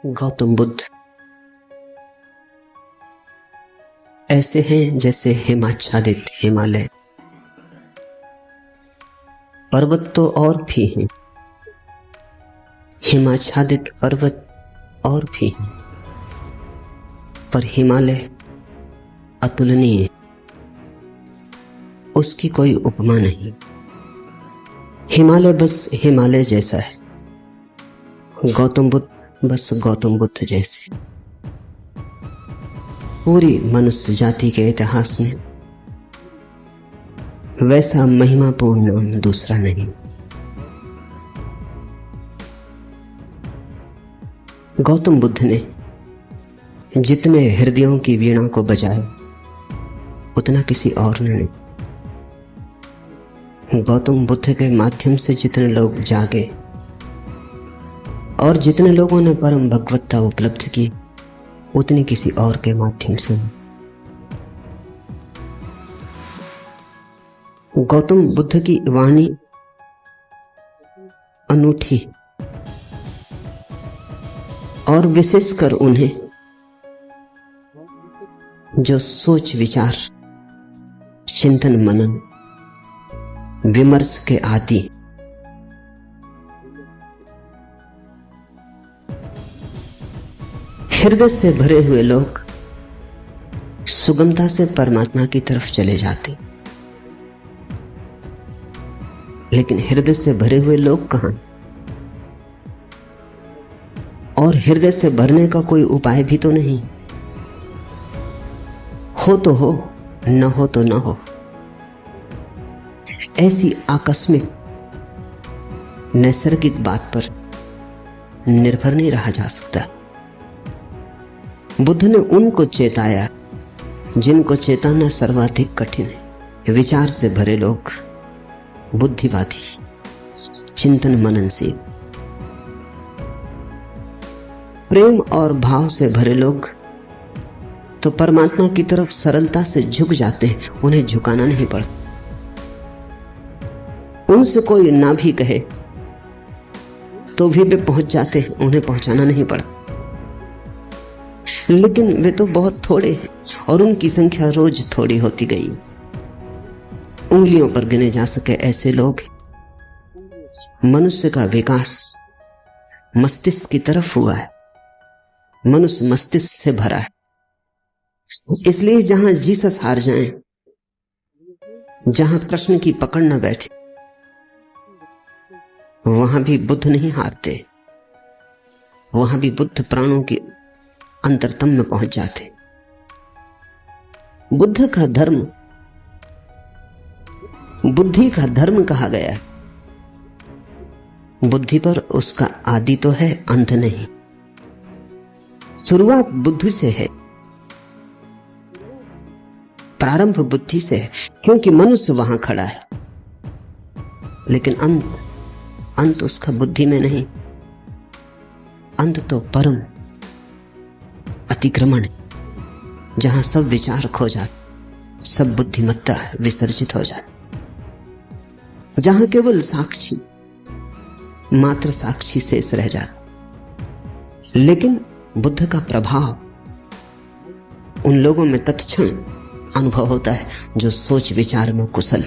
गौतम बुद्ध ऐसे हैं जैसे हिमाच्छादित हिमालय। पर्वत तो और भी हैं, हिमाच्छादित पर्वत और भी हैं, पर हिमालय अतुलनीय, उसकी कोई उपमा नहीं। हिमालय बस हिमालय जैसा है, गौतम बुद्ध बस गौतम बुद्ध जैसे। पूरी मनुष्य जाति के इतिहास में वैसा महिमापूर्ण नाम दूसरा नहीं। गौतम बुद्ध ने जितने हृदयों की वीणा को बजाया उतना किसी और ने नहीं। गौतम बुद्ध के माध्यम से जितने लोग जागे और जितने लोगों ने परम भगवत्ता उपलब्ध की उतनी किसी और के माध्यम से नहीं। गौतम बुद्ध की वाणी अनूठी और विशेषकर उन्हें जो सोच विचार चिंतन मनन विमर्श के आदि हृदय से भरे हुए लोग सुगमता से परमात्मा की तरफ चले जाते, लेकिन हृदय से भरे हुए लोग कहां? और हृदय से भरने का कोई उपाय भी तो नहीं। हो तो हो, न हो तो न हो। ऐसी आकस्मिक नैसर्गिक बात पर निर्भर नहीं रहा जा सकता। बुद्ध ने उनको चेताया जिनको चेताना सर्वाधिक कठिन है। विचार से भरे लोग, बुद्धिवादी, चिंतन मननशील, प्रेम और भाव से भरे लोग तो परमात्मा की तरफ सरलता से झुक जाते हैं, उन्हें झुकाना नहीं पड़ता। उनसे कोई ना भी कहे तो भी वे पहुंच जाते हैं, उन्हें पहुंचाना नहीं पड़ता। लेकिन वे तो बहुत थोड़े हैं और उनकी संख्या रोज थोड़ी होती गई। उंगलियों पर गिने जा सके ऐसे लोग। मनुष्य का विकास मस्तिष्क की तरफ हुआ है, मनुष्य मस्तिष्क से भरा है। इसलिए जहां जीसस हार जाएं, जहां प्रश्न की पकड़ न बैठे, वहां भी बुद्ध नहीं हारते। वहां भी बुद्ध प्राणों की अंतरतम में पहुंच जाते। बुद्ध का धर्म बुद्धि का धर्म कहा गया है। बुद्धि पर उसका आदि तो है, अंत नहीं। शुरुआत बुद्धि से है, प्रारंभ बुद्धि से है, क्योंकि मनुष्य वहां खड़ा है। लेकिन अंत उसका बुद्धि में नहीं। अंत तो परम अतिक्रमण है, जहां सब विचार खो जाते, सब बुद्धिमत्ता विसर्जित हो जाती, जहां केवल साक्षी, मात्र साक्षी शेष रह जाता। लेकिन बुद्ध का प्रभाव उन लोगों में तत्क्षण अनुभव होता है जो सोच विचार में कुशल।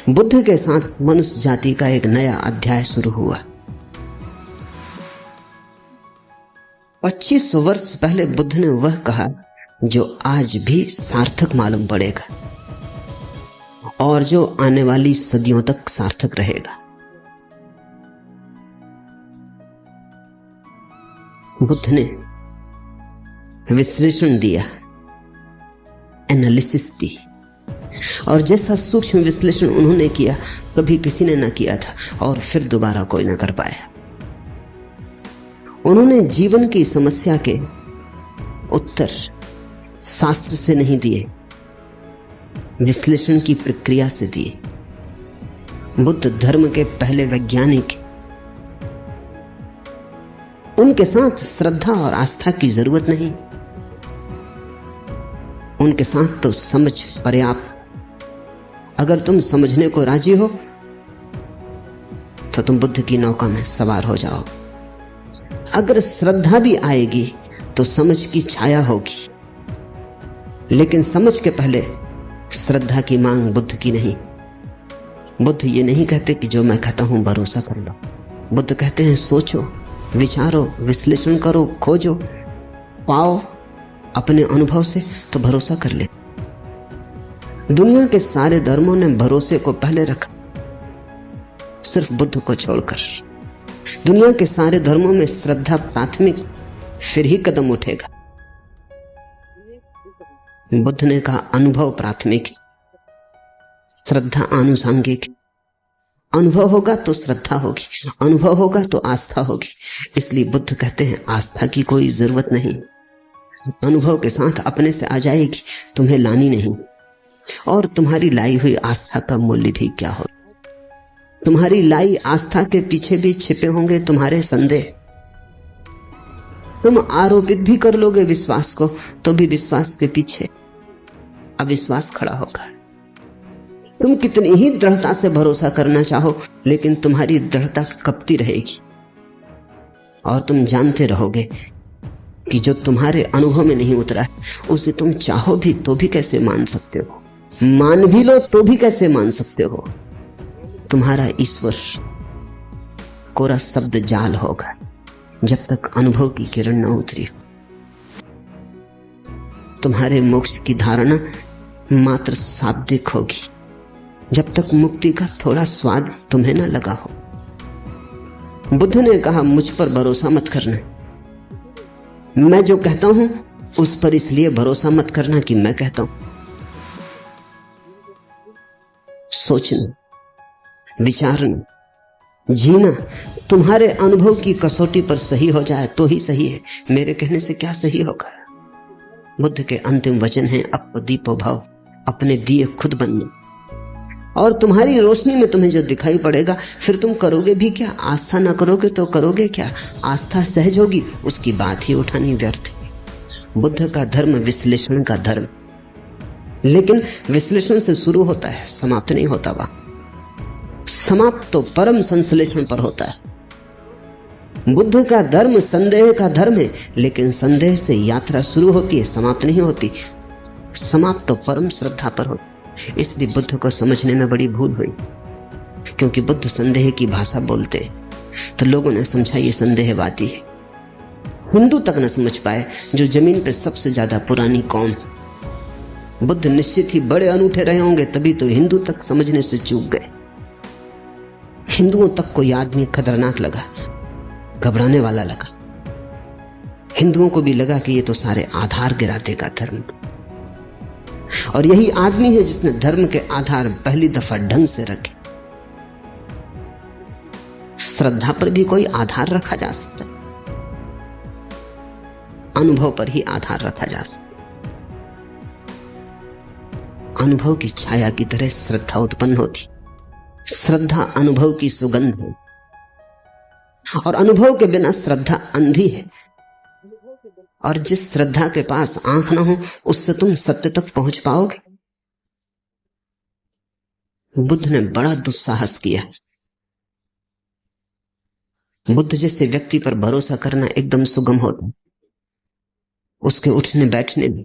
बुद्ध के साथ मनुष्य जाति का एक नया अध्याय शुरू हुआ। 25 वर्ष पहले बुद्ध ने वह कहा जो आज भी सार्थक मालूम पड़ेगा और जो आने वाली सदियों तक सार्थक रहेगा। बुद्ध ने विश्लेषण दिया, एनालिसिस दी, और जैसा सूक्ष्म विश्लेषण उन्होंने किया कभी किसी ने न किया था और फिर दोबारा कोई न कर पाया। उन्होंने जीवन की समस्या के उत्तर शास्त्र से नहीं दिए, विश्लेषण की प्रक्रिया से दिए। बुद्ध धर्म के पहले वैज्ञानिक। उनके साथ श्रद्धा और आस्था की जरूरत नहीं, उनके साथ तो समझ पर्याप्त। अगर तुम समझने को राजी हो तो तुम बुद्ध की नौका में सवार हो जाओ। अगर श्रद्धा भी आएगी तो समझ की छाया होगी, लेकिन समझ के पहले श्रद्धा की मांग बुद्ध की नहीं। बुद्ध ये नहीं कहते कि जो मैं कहता हूं भरोसा कर लो। बुद्ध कहते हैं सोचो, विचारो, विश्लेषण करो, खोजो, पाओ अपने अनुभव से तो भरोसा कर ले। दुनिया के सारे धर्मों ने भरोसे को पहले रखा, सिर्फ बुद्ध को छोड़कर। दुनिया के सारे धर्मों में श्रद्धा प्राथमिक, फिर ही कदम उठेगा। बुद्ध ने कहा अनुभव प्राथमिक, श्रद्धा आनुषंगिक। अनुभव होगा तो श्रद्धा होगी, अनुभव होगा तो आस्था होगी। इसलिए बुद्ध कहते हैं आस्था की कोई जरूरत नहीं, अनुभव के साथ अपने से आ जाएगी, तुम्हें लानी नहीं। और तुम्हारी लाई हुई आस्था का मूल्य भी क्या हो। तुम्हारी लाई आस्था के पीछे भी छिपे होंगे तुम्हारे संदेह। तुम आरोपित भी कर लोगे विश्वास को, तो भी विश्वास के पीछे अविश्वास खड़ा होगा। तुम कितनी ही दृढ़ता से भरोसा करना चाहो, लेकिन तुम्हारी दृढ़ता कपती रहेगी और तुम जानते रहोगे कि जो तुम्हारे अनुभव में नहीं उतरा है उसे तुम चाहो भी तो भी कैसे मान सकते हो, मान भी लो तो भी कैसे मान सकते हो। तुम्हारा ईश्वर कोरा शब्द जाल होगा जब तक अनुभव की किरण न उतरी हो। तुम्हारे मोक्ष की धारणा मात्र शाब्दिक होगी जब तक मुक्ति का थोड़ा स्वाद तुम्हें न लगा हो। बुद्ध ने कहा मुझ पर भरोसा मत करना, मैं जो कहता हूं उस पर इसलिए भरोसा मत करना कि मैं कहता हूं। सोचना, विचारना, जीना तुम्हारे अनुभव की कसौटी पर सही हो जाए तो ही सही है, मेरे कहने से क्या सही होगा। बुद्ध के अंतिम वचन हैं अपदीपो भव, अपने दिए खुद बनना। और तुम्हारी रोशनी में तुम्हें जो दिखाई पड़ेगा फिर तुम करोगे भी क्या। आस्था ना करोगे तो करोगे क्या। आस्था सहज होगी, उसकी बात ही उठानी व्यर्थ है। बुद्ध का धर्म विश्लेषण का धर्म, लेकिन विश्लेषण से शुरू होता है, समाप्त नहीं होता। वह समाप्त तो परम संश्लेषण पर होता है। बुद्ध का धर्म संदेह का धर्म है, लेकिन संदेह से यात्रा शुरू होती है, समाप्त नहीं होती। समाप्त तो परम श्रद्धा पर होती। इसलिए बुद्ध को समझने में बड़ी भूल हुई, क्योंकि बुद्ध संदेह की भाषा बोलते तो लोगों ने समझा ये संदेहवादी है। हिंदू तक न समझ पाए, जो जमीन पे सबसे ज्यादा पुरानी कौम। बुद्ध निश्चित ही बड़े अनूठे रहे होंगे, तभी तो हिंदू तक समझने से चूक गए। हिंदुओं तक कोई आदमी खतरनाक लगा, घबराने वाला लगा। हिंदुओं को भी लगा कि ये तो सारे आधार गिरा देगा धर्म। और यही आदमी है जिसने धर्म के आधार पहली दफा ढंग से रखे। श्रद्धा पर भी कोई आधार रखा जा सकता, अनुभव पर ही आधार रखा जा सकता। अनुभव की छाया की तरह श्रद्धा उत्पन्न होती। श्रद्धा अनुभव की सुगंध है, और अनुभव के बिना श्रद्धा अंधी है। और जिस श्रद्धा के पास आंख ना हो उससे तुम सत्य तक पहुंच पाओगे। बुद्ध ने बड़ा दुस्साहस किया। बुद्ध जैसे व्यक्ति पर भरोसा करना एकदम सुगम होता, उसके उठने बैठने में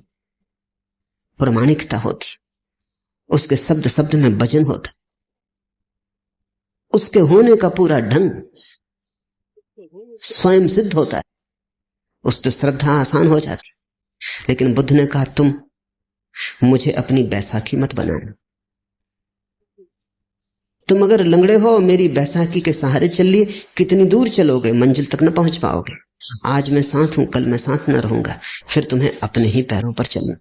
प्रामाणिकता होती, उसके शब्द शब्द में वजन होता, उसके होने का पूरा ढंग स्वयं सिद्ध होता है, उस पर श्रद्धा आसान हो जाती। लेकिन बुद्ध ने कहा तुम मुझे अपनी बैसाखी मत बनाना। तुम अगर लंगड़े हो मेरी बैसाखी के सहारे चल लिए, कितनी दूर चलोगे, मंजिल तक न पहुंच पाओगे। आज मैं साथ हूं, कल मैं साथ न रहूंगा, फिर तुम्हें अपने ही पैरों पर चलना।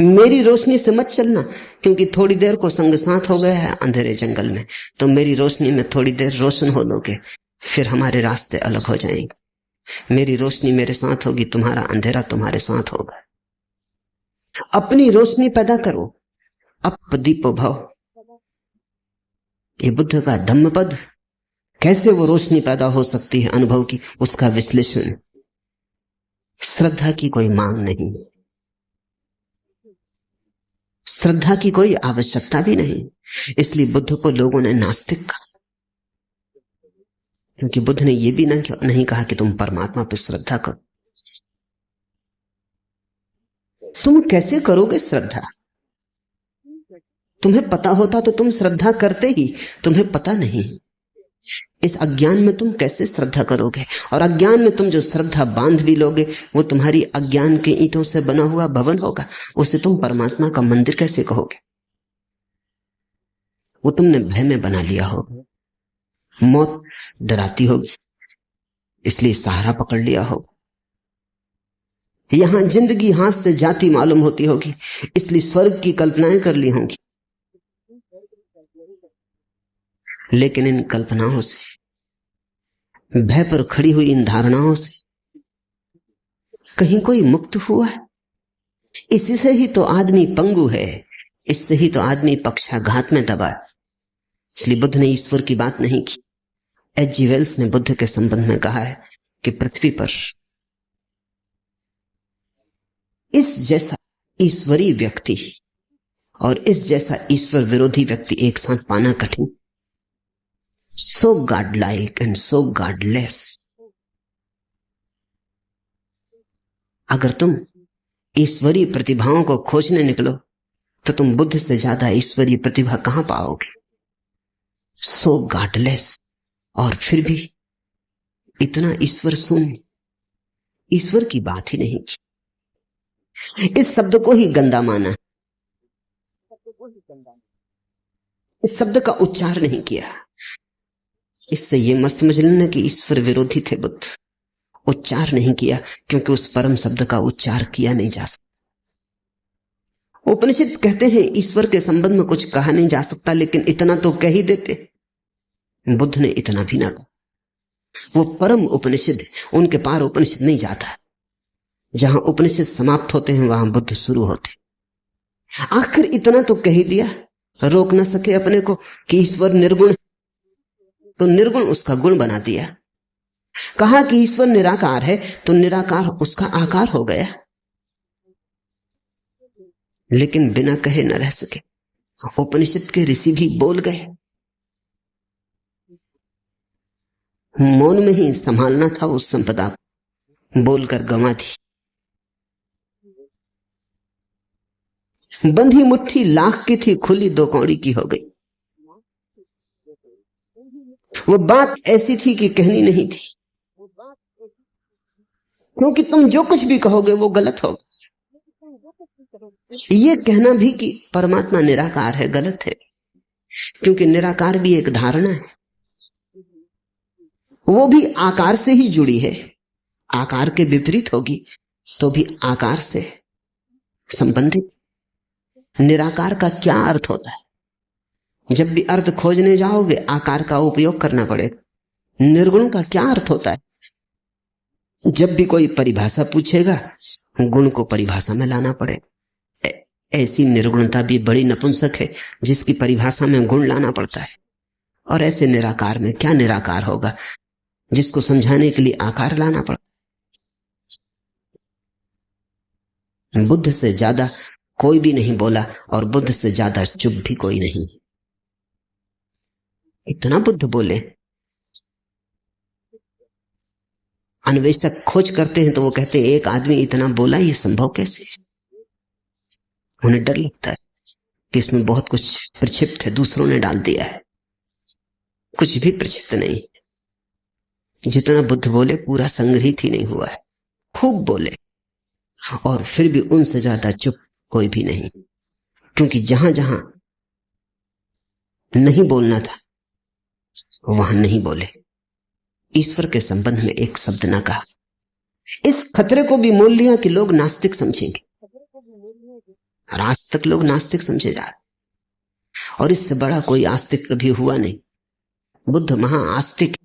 मेरी रोशनी से मत चलना, क्योंकि थोड़ी देर को संग साथ हो गया है अंधेरे जंगल में, तो मेरी रोशनी में थोड़ी देर रोशन हो लोगे, फिर हमारे रास्ते अलग हो जाएंगे। मेरी रोशनी मेरे साथ होगी, तुम्हारा अंधेरा तुम्हारे साथ होगा। अपनी रोशनी पैदा करो, अपदीपो भव। ये बुद्ध का धम्मपद। कैसे वो रोशनी पैदा हो सकती है अनुभव की, उसका विश्लेषण। श्रद्धा की कोई मांग नहीं, श्रद्धा की कोई आवश्यकता भी नहीं। इसलिए बुद्ध को लोगों ने नास्तिक कहा। क्योंकि बुद्ध ने यह भी नहीं कहा कि तुम परमात्मा पर श्रद्धा करो। तुम कैसे करोगे श्रद्धा? तुम्हें पता होता तो तुम श्रद्धा करते ही, तुम्हें पता नहीं। इस अज्ञान में तुम कैसे श्रद्धा करोगे? और अज्ञान में तुम जो श्रद्धा बांध भी लोगे वो तुम्हारी अज्ञान के ईंटों से बना हुआ भवन होगा। उसे तुम परमात्मा का मंदिर कैसे कहोगे? वो तुमने भय में बना लिया होगा। मौत डराती होगी इसलिए सहारा पकड़ लिया होगा। यहां जिंदगी हाथ से जाती मालूम होती होगी इसलिए स्वर्ग की कल्पनाएं कर ली होंगी। लेकिन इन कल्पनाओं से, भय पर खड़ी हुई इन धारणाओं से कहीं कोई मुक्त हुआ है? इसी से ही तो आदमी पंगु है, इससे ही तो आदमी पक्षाघात में दबा है। इसलिए बुद्ध ने ईश्वर की बात नहीं की। H.G. वेल्स ने बुद्ध के संबंध में कहा है कि पृथ्वी पर इस जैसा ईश्वरीय व्यक्ति और इस जैसा ईश्वर विरोधी व्यक्ति एक साथ पाना कठिन। So God like and so godless. अगर तुम ईश्वरीय प्रतिभाओं को खोजने निकलो तो तुम बुद्ध से ज्यादा ईश्वरीय प्रतिभा कहां पाओगे? सो गॉडलेस, और फिर भी इतना ईश्वर शून्य, ईश्वर की बात ही नहीं की। इस शब्द को ही गंदा माना, इस शब्द का उच्चार नहीं किया। इससे यह मत समझ लेना कि ईश्वर विरोधी थे बुद्ध। उच्चार नहीं किया क्योंकि उस परम शब्द का उच्चार किया नहीं जा सकता। उपनिषद कहते हैं ईश्वर के संबंध में कुछ कहा नहीं जा सकता, लेकिन इतना तो कह ही देते। बुद्ध ने इतना भी ना कहा। वो परम उपनिषद, उनके पार उपनिषद नहीं जाता। जहां उपनिषद समाप्त होते हैं वहां बुद्ध शुरू होते। आखिर इतना तो कह ही दिया, रोक ना सके अपने को कि ईश्वर निर्गुण, तो निर्गुण उसका गुण बना दिया। कहा कि ईश्वर निराकार है तो निराकार उसका आकार हो गया। लेकिन बिना कहे न रह सके। उपनिषद के ऋषि भी बोल गए। मौन में ही संभालना था उस संपदा को, बोलकर गंवा दी। बंधी मुट्ठी लाख की थी, खुली दो कौड़ी की हो गई। वो बात ऐसी थी कि कहनी नहीं थी, क्योंकि तुम जो कुछ भी कहोगे वो गलत होगा। ये कहना भी कि परमात्मा निराकार है गलत है, क्योंकि निराकार भी एक धारणा है। वो भी आकार से ही जुड़ी है। आकार के विपरीत होगी तो भी आकार से संबंधित। निराकार का क्या अर्थ होता है? जब भी अर्थ खोजने जाओगे आकार का उपयोग करना पड़ेगा। निर्गुण का क्या अर्थ होता है? जब भी कोई परिभाषा पूछेगा गुण को परिभाषा में लाना पड़ेगा। ऐसी निर्गुणता भी बड़ी नपुंसक है जिसकी परिभाषा में गुण लाना पड़ता है। और ऐसे निराकार में क्या निराकार होगा जिसको समझाने के लिए आकार लाना पड़ता है। बुद्ध से ज्यादा कोई भी नहीं बोला और बुद्ध से ज्यादा चुप भी कोई नहीं। इतना बुद्ध बोले। अन्वेषक खोज करते हैं तो वो कहते हैं एक आदमी इतना बोला, ये संभव कैसे? उन्हें डर लगता है कि इसमें बहुत कुछ प्रक्षिप्त है, दूसरों ने डाल दिया है। कुछ भी प्रक्षिप्त नहीं। जितना बुद्ध बोले पूरा संग्रहित ही नहीं हुआ है। खूब बोले और फिर भी उनसे ज्यादा चुप कोई भी नहीं, क्योंकि जहां जहां नहीं बोलना था वहां नहीं बोले। ईश्वर के संबंध में एक शब्द ना कहा। इस खतरे को भी मोल लिया कि लोग नास्तिक समझेंगे। और आज तक लोग नास्तिक समझे जा रहे, और इससे बड़ा कोई आस्तिक कभी हुआ नहीं। बुद्ध महा आस्तिक।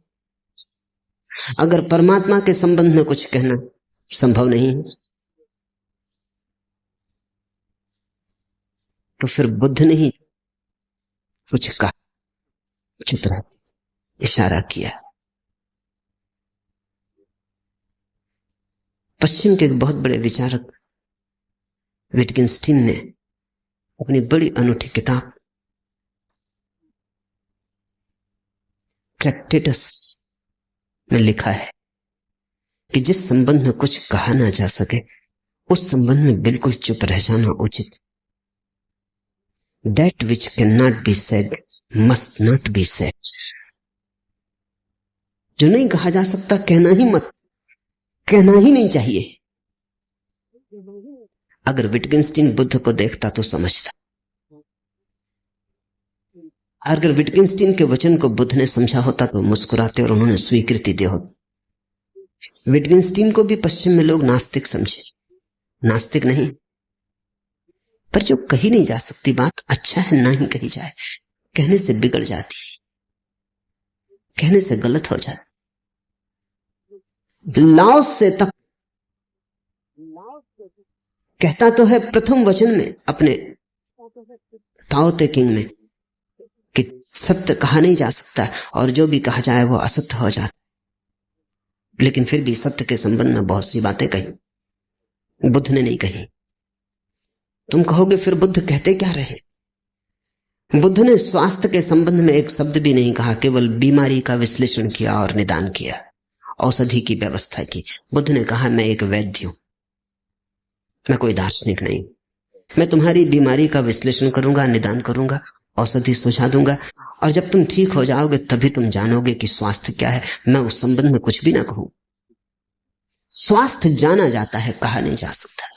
अगर परमात्मा के संबंध में कुछ कहना संभव नहीं है तो फिर बुद्ध ने ही कुछ कहा, चुप रहा, इशारा किया। पश्चिम के एक बहुत बड़े विचारक विटगेन्स्टीन ने अपनी बड़ी अनूठी किताब ट्रैक्टेटस में लिखा है कि जिस संबंध में कुछ कहा ना जा सके उस संबंध में बिल्कुल चुप रह जाना उचित। That which can not be said must not be said. जो नहीं कहा जा सकता कहना ही मत, कहना ही नहीं चाहिए। अगर विटगेंस्टीन बुद्ध को देखता तो समझता, अगर विटगेंस्टीन के वचन को बुद्ध ने समझा होता तो मुस्कुराते और उन्होंने स्वीकृति दी होती। विटगेंस्टीन को भी पश्चिम में लोग नास्तिक समझे, नास्तिक नहीं, पर जो कही नहीं जा सकती बात अच्छा है ना ही कही जाए। कहने से बिगड़ जाती, कहने से गलत हो जाती। लाओस से तक कहता तो है प्रथम वचन में अपने ताओ ते किंग में कि सत्य कहा नहीं जा सकता और जो भी कहा जाए वो असत्य हो जाता, लेकिन फिर भी सत्य के संबंध में बहुत सी बातें कही बुद्ध ने नहीं कही। तुम कहोगे फिर बुद्ध कहते क्या रहे? बुद्ध ने स्वास्थ्य के संबंध में एक शब्द भी नहीं कहा, केवल बीमारी का विश्लेषण किया और निदान किया, औषधि की व्यवस्था की। बुद्ध ने कहा मैं एक वैद्य हूं, मैं कोई दार्शनिक नहीं। मैं तुम्हारी बीमारी का विश्लेषण करूंगा, निदान करूंगा, औषधि सुझा दूंगा, और जब तुम ठीक हो जाओगे तभी तुम जानोगे कि स्वास्थ्य क्या है। मैं उस संबंध में कुछ भी ना कहूं। स्वास्थ्य जाना जाता है, कहा नहीं जा सकता।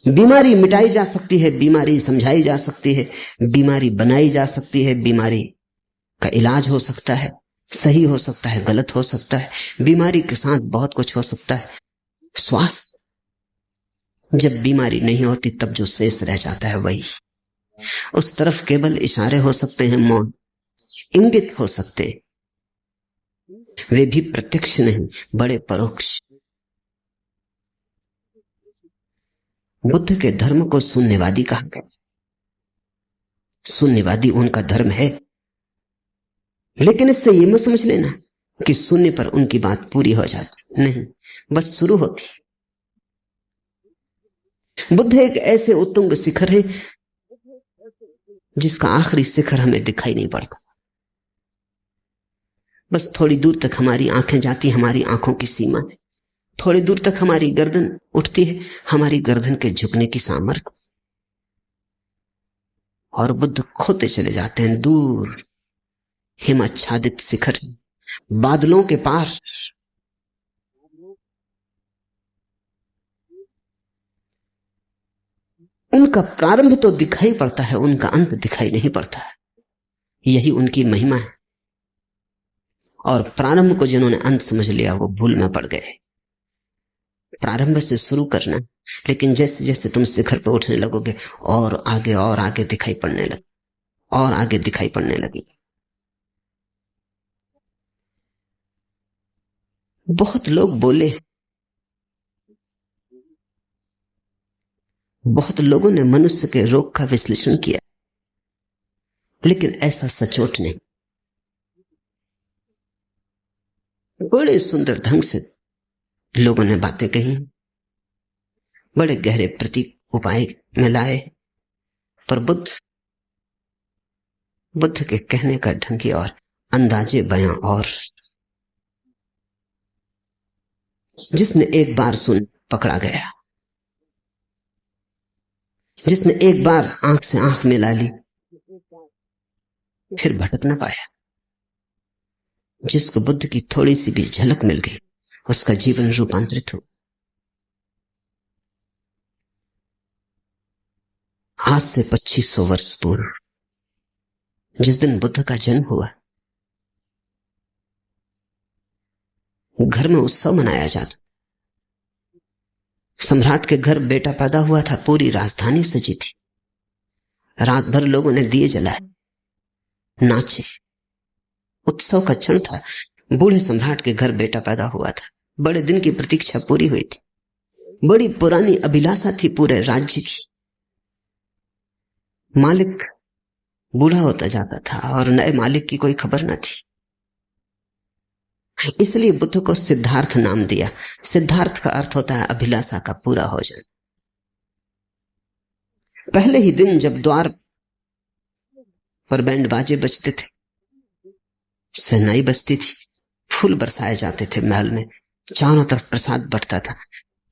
बीमारी मिटाई जा सकती है, बीमारी समझाई जा सकती है, बीमारी बनाई जा सकती है, बीमारी का इलाज हो सकता है, सही हो सकता है, गलत हो सकता है, बीमारी के साथ बहुत कुछ हो सकता है। स्वास्थ्य जब बीमारी नहीं होती तब जो शेष रह जाता है वही, उस तरफ केवल इशारे हो सकते हैं, मौन इंगित हो सकते, वे भी प्रत्यक्ष नहीं, बड़े परोक्ष। बुद्ध के धर्म को शून्यवादी कहा गया। शून्यवादी उनका धर्म है, लेकिन इससे ये मत समझ लेना कि शून्य पर उनकी बात पूरी हो जाती, नहीं, बस शुरू होती। बुद्ध एक ऐसे उत्तुंग शिखर है जिसका आखिरी शिखर हमें दिखाई नहीं पड़ता। बस थोड़ी दूर तक हमारी आंखें जाती, हमारी आंखों की सीमा है। थोड़ी दूर तक हमारी गर्दन उठती है, हमारी गर्दन के झुकने की सामर्थ्य, और बुद्ध खोते चले जाते हैं दूर, हिमाच्छादित शिखर, बादलों के पार। उनका प्रारंभ तो दिखाई पड़ता है, उनका अंत दिखाई नहीं पड़ता है। यही उनकी महिमा है। और प्रारंभ को जिन्होंने अंत समझ लिया वो भूल में पड़ गए। प्रारंभ से शुरू करना, लेकिन जैसे जैसे तुम शिखर पर उठने लगोगे और आगे दिखाई पड़ने लगे, और आगे दिखाई पड़ने लगी। बहुत लोग बोले, बहुत लोगों ने मनुष्य के रोग का विश्लेषण किया, लेकिन ऐसा सचोट नहीं। बड़े सुंदर ढंग से लोगों ने बातें कही, बड़े गहरे प्रतीक उपाय में लाए, पर बुद्ध के कहने का ढंग ही और अंदाजे बयां और। जिसने एक बार सुन पकड़ा गया, जिसने एक बार आंख से आंख मिला ली फिर भटक ना पाया। जिसको बुद्ध की थोड़ी सी भी झलक मिल गई उसका जीवन रूपांतरित हो। आज से 2500 वर्ष पूर्व जिस दिन बुद्ध का जन्म हुआ, घर में उत्सव मनाया जाता। सम्राट के घर बेटा पैदा हुआ था, पूरी राजधानी सजी थी, रात भर लोगों ने दिए जलाए, नाचे, उत्सव का क्षण था। बूढ़े सम्राट के घर बेटा पैदा हुआ था, बड़े दिन की प्रतीक्षा पूरी हुई थी, बड़ी पुरानी अभिलाषा थी पूरे राज्य की। मालिक बूढ़ा होता जाता था और नए मालिक की कोई खबर न थी, इसलिए बुद्ध को सिद्धार्थ नाम दिया। सिद्धार्थ का अर्थ होता है अभिलाषा का पूरा हो जाना। पहले ही दिन जब द्वार पर बैंड बाजे बजते थे, शहनाई बजती थी, फूल बरसाए जाते थे महल में, चारों तरफ प्रसाद बंटता था।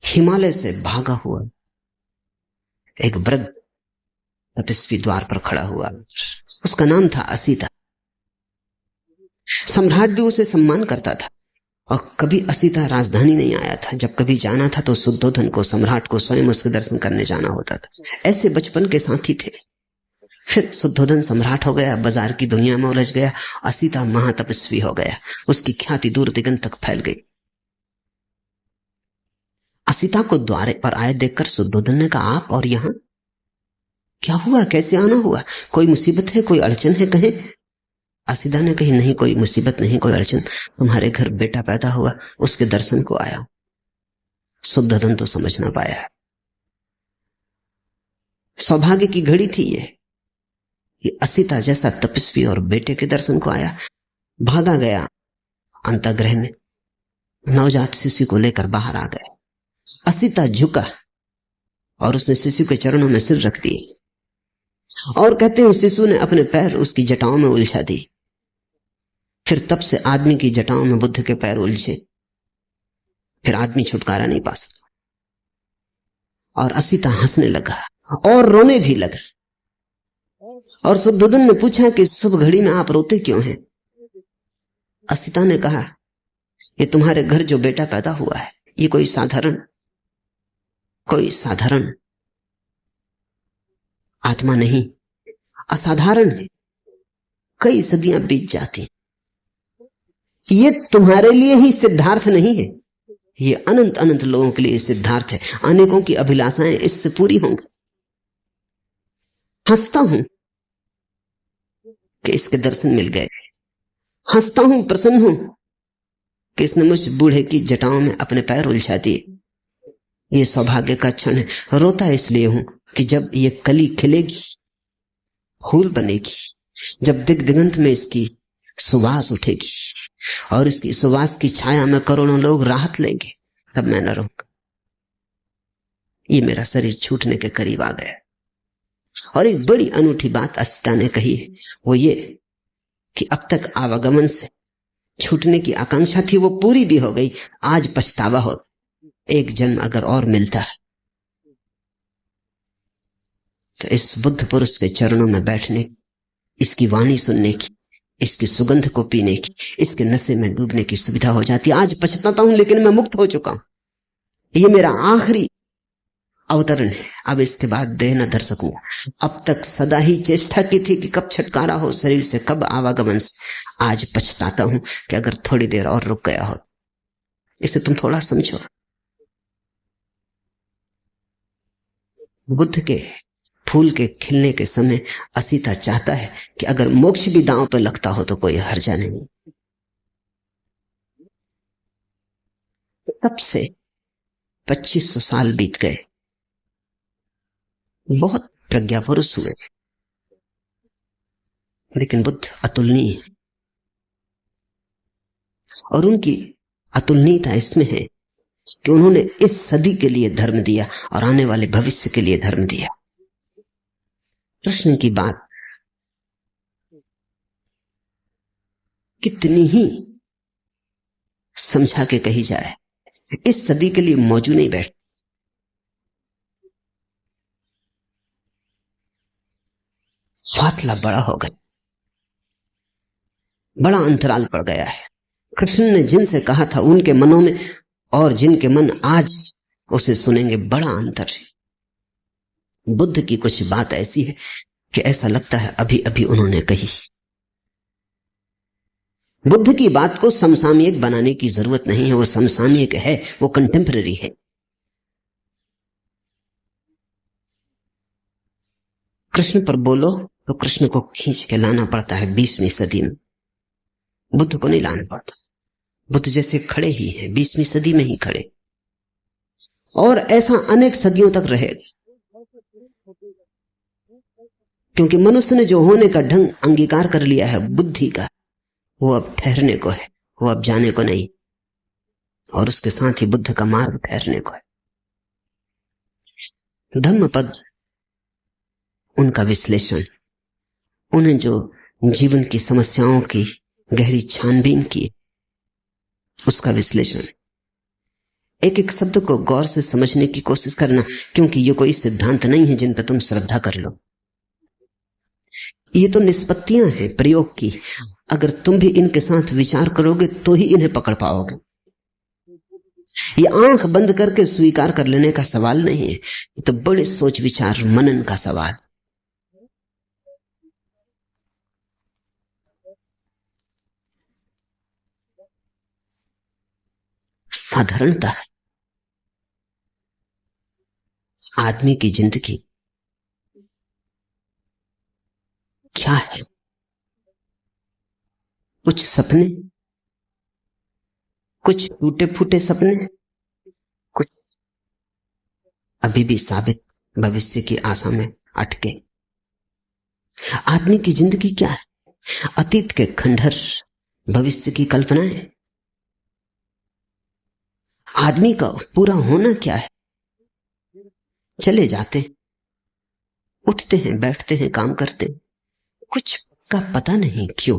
हिमालय से भागा हुआ एक वृद्ध तपस्वी द्वार पर खड़ा हुआ, उसका नाम था असीता। सम्राट भी उसे सम्मान करता था, और कभी असीता राजधानी नहीं आया था। जब कभी जाना था तो शुद्धोधन को, सम्राट को स्वयं उसके दर्शन करने जाना होता था। ऐसे बचपन के साथी थे। फिर शुद्धोधन सम्राट हो गया, बाजार की दुनिया में उलझ गया, असीता महातपस्वी हो गया, उसकी ख्याति दूर दिगंत तक फैल गई। असीता को द्वारे पर आए देखकर शुद्धोधन ने कहा, आप और यहां क्या हुआ, कैसे आना हुआ, कोई मुसीबत है, कोई अड़चन है, कहें। असीता ने कही, नहीं कोई मुसीबत नहीं, कोई अड़चन, तुम्हारे घर बेटा पैदा हुआ, उसके दर्शन को आया। शुद्धोधन तो समझ ना पाया। सौभाग्य की घड़ी थी ये असीता जैसा तपस्वी और बेटे के दर्शन को आया। भागा गया अंतःगृह में, नवजात शिशु को लेकर बाहर आ गया। असीता झुका और उसने शिशु के चरणों में सिर रख दिए, और कहते हैं शिशु ने अपने पैर उसकी जटाओं में उलझा दी। फिर तब से आदमी की जटाओं में बुद्ध के पैर उलझे, फिर आदमी छुटकारा नहीं पा सकता। और असीता हंसने लगा और रोने भी लगा। और शुद्धोधन ने पूछा कि शुभ घड़ी में आप रोते क्यों हैं? असीता ने कहा, ये तुम्हारे घर जो बेटा पैदा हुआ है, ये कोई साधारण आत्मा नहीं, असाधारण है। कई सदियां बीत जाती, ये तुम्हारे लिए ही सिद्धार्थ नहीं है, ये अनंत अनंत लोगों के लिए सिद्धार्थ है। अनेकों की अभिलाषाएं इससे पूरी होंगी। हंसता हूं कि इसके दर्शन मिल गए, हंसता हूं, प्रसन्न हूं कि इसने मुझ बूढ़े की जटाओं में अपने पैर उलझा दिए। ये सौभाग्य का क्षण है। रोता इसलिए हूं कि जब ये कली खिलेगी, फूल बनेगी, जब दिग दिगंत में इसकी सुवास उठेगी और इसकी सुवास की छाया में करोड़ों लोग राहत लेंगे, तब मैं न रहूंगा। ये मेरा शरीर छूटने के करीब आ गया। और एक बड़ी अनूठी बात असीता ने कही है, वो ये कि अब तक आवागमन से छूटने की आकांक्षा थी, वो पूरी भी हो गई। आज पछतावा हो, एक जन्म अगर और मिलता है तो इस बुद्ध पुरुष के चरणों में बैठने, इसकी वाणी सुनने की, इसकी सुगंध को पीने की, इसके नशे में डूबने की सुविधा हो जाती। आज पछताता हूं, लेकिन मैं मुक्त हो चुका हूं। ये मेरा आखिरी अवतरण है, अब इसके बाद देह न धर सकूंगा। अब तक सदा ही चेष्टा की थी कि कब छुटकारा हो शरीर से, कब आवागमन से। आज पछताता हूं कि अगर थोड़ी देर और रुक गया हो। इसे तुम थोड़ा समझो। बुद्ध के फूल के खिलने के समय असीता चाहता है कि अगर मोक्ष भी दांव पर लगता हो तो कोई हर्जा नहीं। तब से 2500 साल बीत गए, बहुत प्रज्ञा पुरुष हुए, लेकिन बुद्ध अतुलनीय है। और उनकी अतुलनीयता इसमें है कि उन्होंने इस सदी के लिए धर्म दिया और आने वाले भविष्य के लिए धर्म दिया। कृष्ण की बात कितनी ही समझा के कही जाए, इस सदी के लिए मौजूद नहीं बैठ। फासला बड़ा हो गया, बड़ा अंतराल पड़ गया है। कृष्ण ने जिनसे कहा था उनके मनों में और जिनके मन आज उसे सुनेंगे, बड़ा अंतर है। बुद्ध की कुछ बात ऐसी है कि ऐसा लगता है अभी अभी उन्होंने कही। बुद्ध की बात को समसामयिक बनाने की जरूरत नहीं है, वो समसामयिक है, वो कंटेम्पररी है। कृष्ण पर बोलो तो कृष्ण को खींच के लाना पड़ता है 20वीं सदी में, बुद्ध को नहीं लाना पड़ता। बुद्ध जैसे खड़े ही हैं, 20वीं सदी में ही खड़े, और ऐसा अनेक सदियों तक रहेगा। क्योंकि मनुष्य ने जो होने का ढंग अंगीकार कर लिया है बुद्धि का, वो अब ठहरने को है, वो अब जाने को नहीं। और उसके साथ ही बुद्ध का मार्ग ठहरने को है। धम्मपद उनका विश्लेषण, उन्हें जो जीवन की समस्याओं की गहरी छानबीन की, उसका विश्लेषण। एक एक शब्द को गौर से समझने की कोशिश करना, क्योंकि ये कोई सिद्धांत नहीं है जिन पर तुम श्रद्धा कर लो। ये तो निष्पत्तियां हैं प्रयोग की। अगर तुम भी इनके साथ विचार करोगे तो ही इन्हें पकड़ पाओगे। ये आंख बंद करके स्वीकार कर लेने का सवाल नहीं है, ये तो बड़े सोच विचार मनन का सवाल। साधारणतः आदमी की जिंदगी क्या है? कुछ सपने, कुछ टूटे फूटे सपने, कुछ अभी भी साबित भविष्य की आशा में अटके। आदमी की जिंदगी क्या है? अतीत के खंडहर, भविष्य की कल्पनाएं। आदमी का पूरा होना क्या है? चले जाते, उठते हैं, बैठते हैं, काम करते हैं, कुछ का पता नहीं क्यों,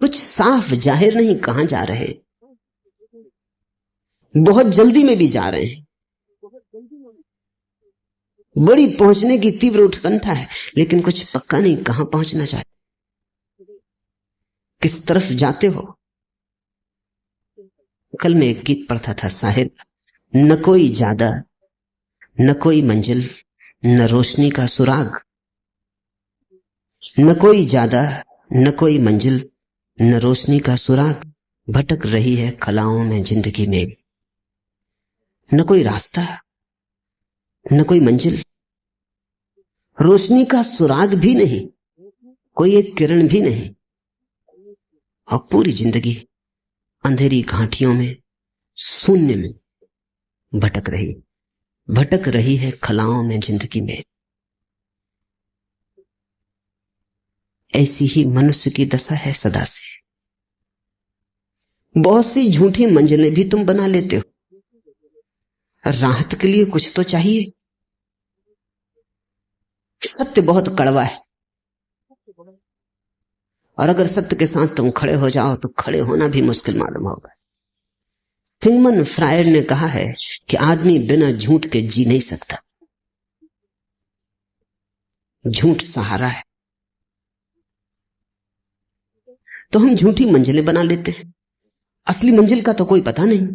कुछ साफ जाहिर नहीं कहां जा रहे। बहुत जल्दी में भी जा रहे हैं, बड़ी पहुंचने की तीव्र उत्कंठा है, लेकिन कुछ पक्का नहीं कहां पहुंचना चाहते, किस तरफ जाते हो। कल मैं एक गीत पढ़ता था शाहिर, न कोई ज्यादा न कोई मंजिल न रोशनी का सुराग, न कोई ज्यादा न कोई मंजिल न रोशनी का सुराग, भटक रही है खलाओं में जिंदगी में। न कोई रास्ता, न कोई मंजिल, रोशनी का सुराग भी नहीं, कोई एक किरण भी नहीं, और पूरी जिंदगी अंधेरी घाटियों में, शून्य में भटक रही है खलाओं में जिंदगी में। ऐसी ही मनुष्य की दशा है सदा से। बहुत सी झूठी मंजिलें भी तुम बना लेते हो। राहत के लिए कुछ तो चाहिए। सत्य बहुत कड़वा है, और अगर सत्य के साथ तुम खड़े हो जाओ तो खड़े होना भी मुश्किल मालूम होगा। सिगमंड फ्रायड ने कहा है कि आदमी बिना झूठ के जी नहीं सकता। झूठ सहारा है, तो हम झूठी मंजिलें बना लेते हैं। असली मंजिल का तो कोई पता नहीं।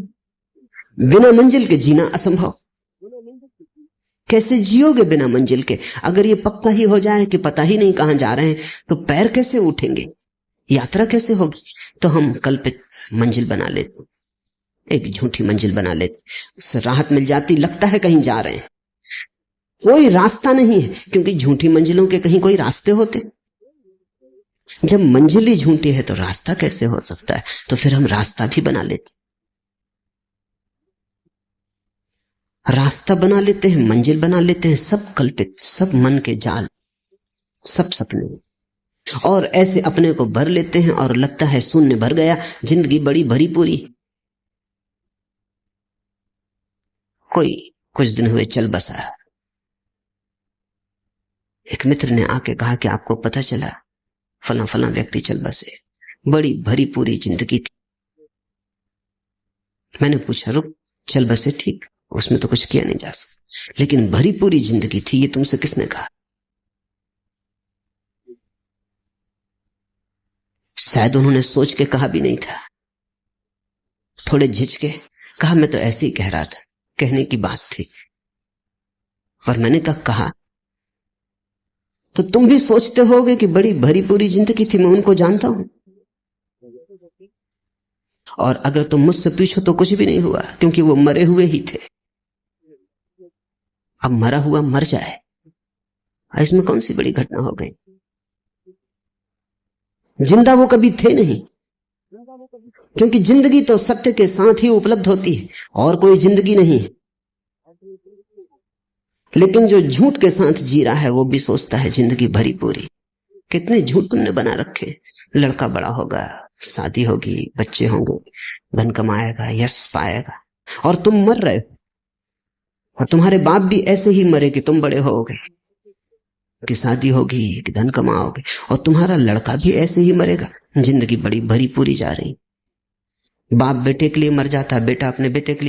बिना मंजिल के जीना असंभव। कैसे जियोगे बिना मंजिल के? अगर ये पक्का ही हो जाए कि पता ही नहीं कहां जा रहे हैं, तो पैर कैसे उठेंगे, यात्रा कैसे होगी? तो हम कल्पित मंजिल बना लेते, एक झूठी मंजिल बना लेते, उससे राहत मिल जाती, लगता है कहीं जा रहे हैं। कोई रास्ता नहीं है, क्योंकि झूठी मंजिलों के कहीं कोई रास्ते होते? जब मंजिल ही झूठी है तो रास्ता कैसे हो सकता है? तो फिर हम रास्ता भी बना लेते, रास्ता बना लेते हैं, मंजिल बना लेते हैं, सब कल्पित, सब मन के जाल, सब सपने। और ऐसे अपने को भर लेते हैं और लगता है शून्य भर गया, जिंदगी बड़ी भरी पूरी। कोई कुछ दिन हुए चल बसा, एक मित्र ने आके कहा कि आपको पता चला फला फला व्यक्ति चल बसे, बड़ी भरी पूरी जिंदगी थी। मैंने पूछा, रुक, चल बसे ठीक, उसमें तो कुछ किया नहीं जा सकता, लेकिन भरी पूरी जिंदगी थी, ये तुमसे किसने कहा? शायद उन्होंने सोच के कहा भी नहीं था, थोड़े झिझके कहा, मैं तो ऐसे ही कह रहा था, कहने की बात थी। पर मैंने कहा तो तुम भी सोचते होगे कि बड़ी भरी पूरी जिंदगी थी, मैं उनको जानता हूं। और अगर तुम मुझसे पूछो तो कुछ भी नहीं हुआ, क्योंकि वो मरे हुए ही थे। अब मरा हुआ मर जाए, इसमें कौन सी बड़ी घटना हो गई? जिंदा वो कभी थे नहीं, क्योंकि जिंदगी तो सत्य के साथ ही उपलब्ध होती है, और कोई जिंदगी नहीं है। लेकिन जो झूठ के साथ जी रहा है वो भी सोचता है जिंदगी भरी पूरी। कितने झूठ तुमने बना रखे। लड़का बड़ा होगा, शादी होगी, बच्चे होंगे, धन कमाएगा, यश पाएगा, और तुम मर रहे हो। और तुम्हारे बाप भी ऐसे ही मरे कि तुम बड़े होगे, कि शादी होगी, कि धन कमाओगे, और तुम्हारा लड़का भी ऐसे ही मरेगा। जिंदगी बड़ी भरी पूरी जा रही। बाप बेटे के लिए मर जाता है, बेटा अपने बेटे के लिए